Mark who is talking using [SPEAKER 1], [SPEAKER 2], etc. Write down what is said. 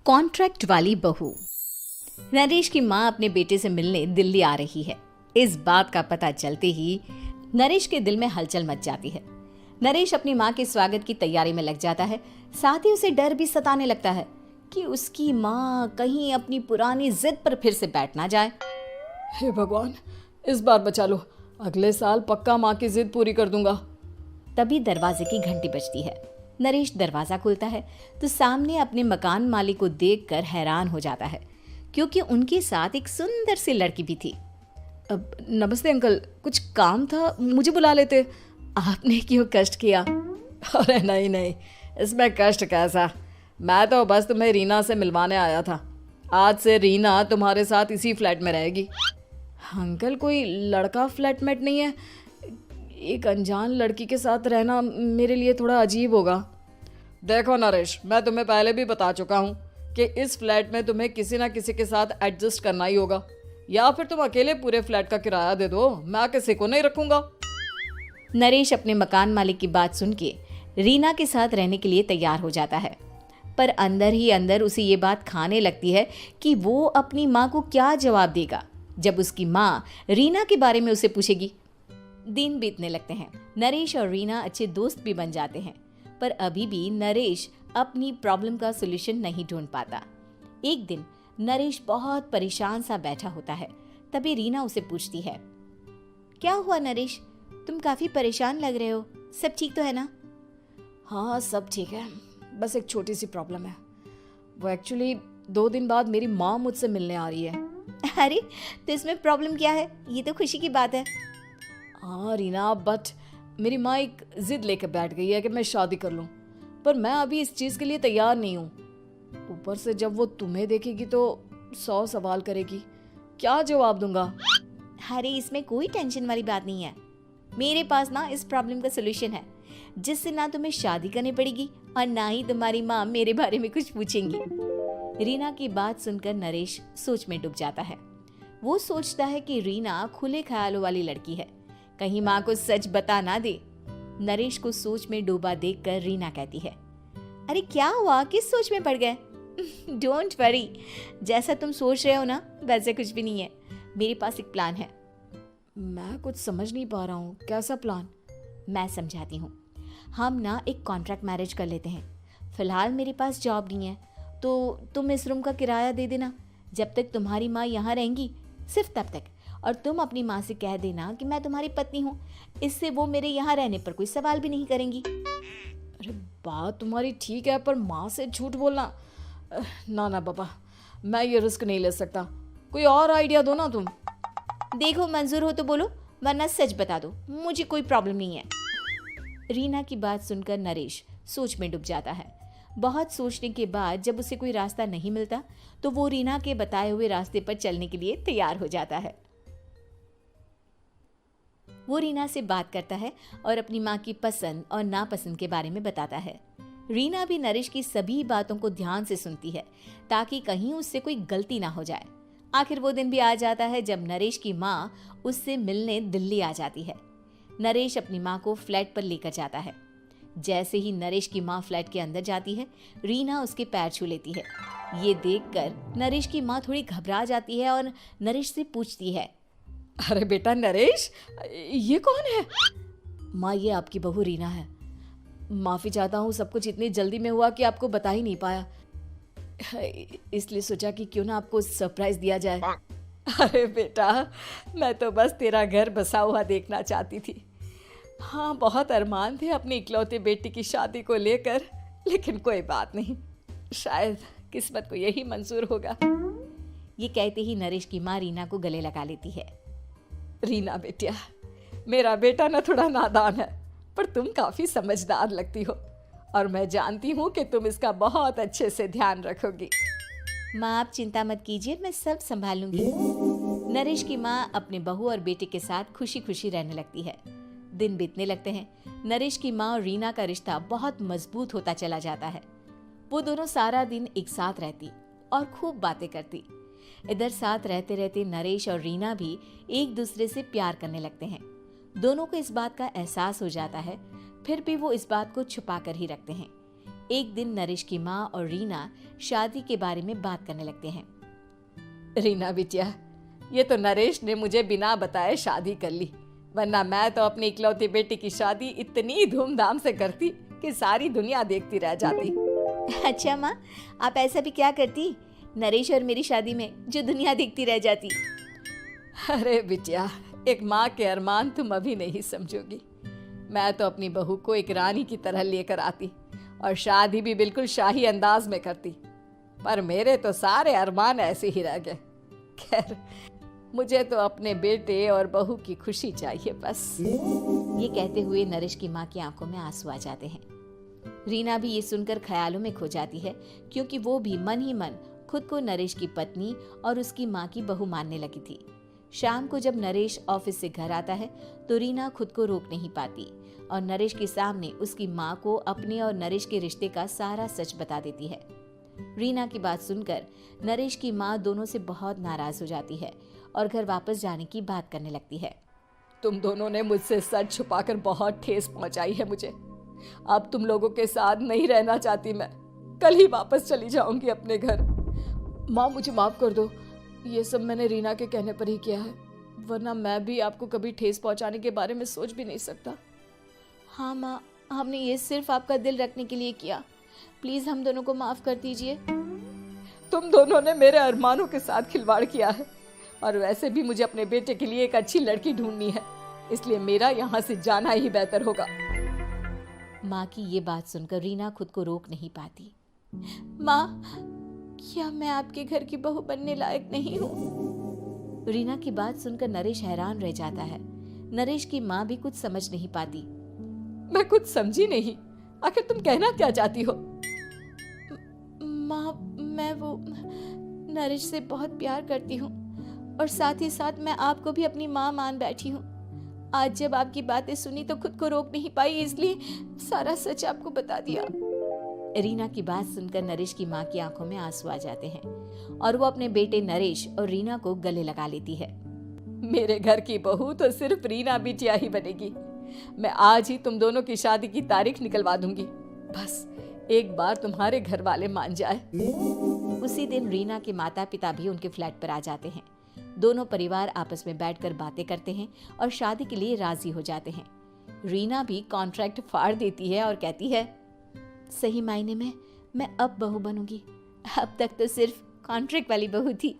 [SPEAKER 1] Contract वाली बहू। नरेश की माँ अपने बेटे से मिलने दिल्ली आ रही है। इस बात का पता चलते ही नरेश के दिल में हलचल मच जाती है। नरेश अपनी माँ के स्वागत की तैयारी में लग जाता है। साथ ही उसे डर भी सताने लगता है कि उसकी माँ कहीं अपनी पुरानी जिद पर फिर से बैठ ना जाए।
[SPEAKER 2] हे भगवान, इस बार बचा लो, अगले साल पक्का माँ की जिद पूरी कर दूंगा।
[SPEAKER 1] तभी दरवाजे की घंटी बजती है। नरेश दरवाजा खोलता है तो सामने अपने मकान मालिक को देखकर हैरान हो जाता है, क्योंकि उनके साथ एक सुंदर सी लड़की भी थी।
[SPEAKER 2] अब नमस्ते अंकल, कुछ काम था, मुझे बुला लेते।
[SPEAKER 1] आपने क्यों कष्ट किया?
[SPEAKER 2] अरे नहीं नहीं, इसमें कष्ट कैसा, मैं तो बस तुम्हें रीना से मिलवाने आया था। आज से रीना तुम्हारे साथ इसी फ्लैट में रहेगी। अंकल, कोई लड़का फ्लैटमेट नहीं है? एक अनजान लड़की के साथ रहना मेरे लिए थोड़ा अजीब होगा। देखो नरेश, मैं तुम्हें पहले भी बता चुका हूँ कि इस फ्लैट में तुम्हें किसी ना किसी के साथ एडजस्ट करना ही होगा, या फिर तुम अकेले पूरे फ्लैट का किराया दे दो, मैं किसी को नहीं रखूंगा।
[SPEAKER 1] नरेश अपने मकान मालिक की बात सुन के रीना के साथ रहने के लिए तैयार हो जाता है, पर अंदर ही अंदर उसे ये बात खाने लगती है कि वो अपनी माँ को क्या जवाब देगा जब उसकी माँ रीना के बारे में उसे पूछेगी। दिन बीतने लगते हैं। नरेश और रीना अच्छे दोस्त भी बन जाते हैं, पर अभी भी नरेश अपनी प्रॉब्लम का सॉल्यूशन नहीं ढूंढ पाता। एक दिन नरेश बहुत परेशान सा बैठा होता है। तभी रीना उसे पूछती है, क्या हुआ नरेश, तुम काफी परेशान लग रहे हो, सब ठीक तो है ना?
[SPEAKER 2] हाँ सब ठीक है, बस एक छोटी सी प्रॉब्लम है। वो एक्चुअली 2 दिन बाद मेरी माँ मुझसे मिलने आ रही है।
[SPEAKER 1] अरे तो इसमें प्रॉब्लम क्या है, ये तो खुशी की बात है।
[SPEAKER 2] हाँ रीना, बट मेरी माँ एक जिद लेकर बैठ गई है कि मैं शादी कर लूँ, पर मैं अभी इस चीज़ के लिए तैयार नहीं हूँ। ऊपर से जब वो तुम्हें देखेगी तो 100 सवाल करेगी, क्या जवाब दूंगा?
[SPEAKER 1] अरे इसमें कोई टेंशन वाली बात नहीं है, मेरे पास ना इस प्रॉब्लम का सलूशन है, जिससे ना तुम्हें शादी करनी पड़ेगी और ना ही तुम्हारी माँ मेरे बारे में कुछ पूछेंगी। रीना की बात सुनकर नरेश सोच में डूब जाता है। वो सोचता है कि रीना खुले ख्यालों वाली लड़की है, कहीं माँ को सच बता ना दे। नरेश को सोच में डूबा देखकर रीना कहती है, अरे क्या हुआ, किस सोच में पड़ गए? डोंट वरी, जैसा तुम सोच रहे हो ना वैसे कुछ भी नहीं है, मेरे पास एक प्लान है।
[SPEAKER 2] मैं कुछ समझ नहीं पा रहा हूँ, कैसा प्लान?
[SPEAKER 1] मैं समझाती हूँ। हम ना एक कॉन्ट्रैक्ट मैरिज कर लेते हैं। फिलहाल मेरे पास जॉब नहीं है, तो तुम इस रूम का किराया दे देना जब तक तुम्हारी माँ यहाँ रहेंगी, सिर्फ तब तक। और तुम अपनी माँ से कह देना कि मैं तुम्हारी पत्नी हूँ, इससे वो मेरे यहाँ रहने पर कोई सवाल भी नहीं करेंगी।
[SPEAKER 2] अरे बात तुम्हारी ठीक है, पर माँ से झूठ बोलना, ना ना बाबा, मैं ये रिस्क नहीं ले सकता। कोई और आइडिया दो ना तुम।
[SPEAKER 1] देखो मंजूर हो तो बोलो, वरना सच बता दो, मुझे कोई प्रॉब्लम नहीं है। रीना की बात सुनकर नरेश सोच में डूब जाता है। बहुत सोचने के बाद जब उसे कोई रास्ता नहीं मिलता तो वो रीना के बताए हुए रास्ते पर चलने के लिए तैयार हो जाता है। वो रीना से बात करता है और अपनी माँ की पसंद और नापसंद के बारे में बताता है। रीना भी नरेश की सभी बातों को ध्यान से सुनती है, ताकि कहीं उससे कोई गलती ना हो जाए। आखिर वो दिन भी आ जाता है जब नरेश की माँ उससे मिलने दिल्ली आ जाती है। नरेश अपनी माँ को फ्लैट पर लेकर जाता है। जैसे ही नरेश की माँ फ्लैट के अंदर जाती है, रीना उसके पैर छू लेती है। ये देखकर नरेश की माँ थोड़ी घबरा जाती है और नरेश से पूछती है,
[SPEAKER 2] अरे बेटा नरेश, ये कौन है?
[SPEAKER 1] माँ, ये आपकी बहू रीना है।
[SPEAKER 2] माफ़ी चाहता हूँ, सब कुछ इतनी जल्दी में हुआ कि आपको बता ही नहीं पाया, इसलिए सोचा कि क्यों ना आपको सरप्राइज दिया जाए। अरे बेटा, मैं तो बस तेरा घर बसा हुआ देखना चाहती थी। हाँ, बहुत अरमान थे अपनी इकलौते बेटी की शादी को लेकर, लेकिन कोई बात नहीं, शायद किस्मत को यही मंजूर होगा।
[SPEAKER 1] ये कहते ही नरेश की माँ रीना को गले लगा लेती है।
[SPEAKER 2] रीना बेटिया, मेरा बेटा ना थोड़ा नादान है, पर तुम काफ़ी समझदार लगती हो, और मैं जानती हूँ कि तुम इसका बहुत अच्छे से ध्यान रखोगी।
[SPEAKER 1] माँ आप चिंता मत कीजिए, मैं सब संभाल लूंगी। नरेश की माँ अपने बहू और बेटे के साथ खुशी खुशी रहने लगती है। दिन बीतने लगते हैं। नरेश की माँ और रीना का रिश्ता बहुत मजबूत होता चला जाता है। वो दोनों सारा दिन एक साथ रहती और खूब बातें करती। इधर साथ रहते रहते नरेश और रीना भी एक दूसरे से प्यार करने लगते हैं। दोनों को इस बात का एहसास हो जाता है, फिर भी वो इस बात को छुपा कर ही रखते हैं। एक दिन नरेश की माँ और रीना शादी के बारे में बात करने लगते हैं।
[SPEAKER 2] रीना बिटिया, ये तो नरेश ने मुझे बिना बताए शादी कर ली, वरना मैं तो अपनी इकलौती बेटी की शादी इतनी धूमधाम से करती कि सारी दुनिया देखती रह जाती।
[SPEAKER 1] अच्छा माँ, आप ऐसा भी क्या करती नरेश और मेरी शादी में जो दुनिया देखती रह जाती?
[SPEAKER 2] अरे बिटिया, एक माँ के अरमान तुम अभी नहीं समझोगी। मैं तो अपनी बहू को एक रानी की तरह लेकर आती और शादी भी बिल्कुल शाही अंदाज में करती, पर मेरे तो सारे अरमान ऐसे ही रह गए। खैर, मुझे तो अपने बेटे और बहू की खुशी चाहिए बस।
[SPEAKER 1] ये कहते हुए नरेश की माँ की आंखों में आंसू आ जाते हैं। रीना भी ये सुनकर ख्यालों में खो जाती है, क्योंकि वो भी मन ही मन खुद को नरेश की पत्नी और उसकी माँ की बहू मानने लगी थी। शाम को जब नरेश ऑफिस से घर आता है तो रीना खुद को रोक नहीं पाती और नरेश के सामने उसकी माँ को अपने और नरेश के रिश्ते का सारा सच बता देती है। रीना की बात सुनकर नरेश की माँ दोनों से बहुत नाराज हो जाती है और घर वापस जाने की बात करने लगती है।
[SPEAKER 2] तुम दोनों ने मुझसे सच छुपाकर बहुत ठेस पहुंचाई है मुझे। अब तुम लोगों के साथ नहीं रहना चाहती मैं, कल ही वापस चली जाऊंगी अपने घर। माँ, मुझे माफ कर दो, ये सब मैंने रीना के कहने पर ही किया है, वरना मैं भी आपको कभी ठेस पहुंचाने के बारे में सोच भी नहीं सकता।
[SPEAKER 1] हाँ माँ, हमने ये सिर्फ आपका दिल रखने के लिए किया, प्लीज हम दोनों को माफ कर दीजिए।
[SPEAKER 2] तुम दोनों ने मेरे अरमानों के साथ खिलवाड़ किया है, और वैसे भी मुझे अपने बेटे के लिए एक अच्छी लड़की ढूंढनी है, इसलिए मेरा यहाँ से जाना ही बेहतर होगा।
[SPEAKER 1] माँ की ये बात सुनकर रीना खुद को रोक नहीं पाती। माँ, क्या मैं आपके घर की बहू बनने लायक नहीं हूँ? रीना की बात सुनकर नरेश हैरान रह जाता है। नरेश की माँ भी कुछ समझ नहीं पाती।
[SPEAKER 2] मैं कुछ समझी नहीं, आखिर तुम कहना क्या चाहती हो?
[SPEAKER 1] माँ, मैं वो नरेश से बहुत प्यार करती हूँ और साथ ही साथ मैं आपको भी अपनी माँ मान बैठी हूँ। आज जब आपकी बातें सुनी तो खुद को रोक नहीं पाई, इसलिए सारा सच आपको बता दिया। रीना की बात सुनकर नरेश की माँ की आंखों में आंसू आ जाते हैं और वो अपने बेटे नरेश और रीना को गले लगा लेती है।
[SPEAKER 2] मेरे घर की बहू तो सिर्फ रीना बिटिया ही बनेगी। मैं आज ही तुम दोनों की शादी की तारीख निकलवा दूंगी, बस एक बार तुम्हारे घर वाले मान जाए।
[SPEAKER 1] उसी दिन रीना के माता पिता भी उनके फ्लैट पर आ जाते हैं। दोनों परिवार आपस में बैठकर बातें करते हैं और शादी के लिए राजी हो जाते हैं। रीना भी कॉन्ट्रैक्ट फाड़ देती है और कहती है, सही मायने में मैं अब बहू बनूंगी, अब तक तो सिर्फ कॉन्ट्रैक्ट वाली बहू थी।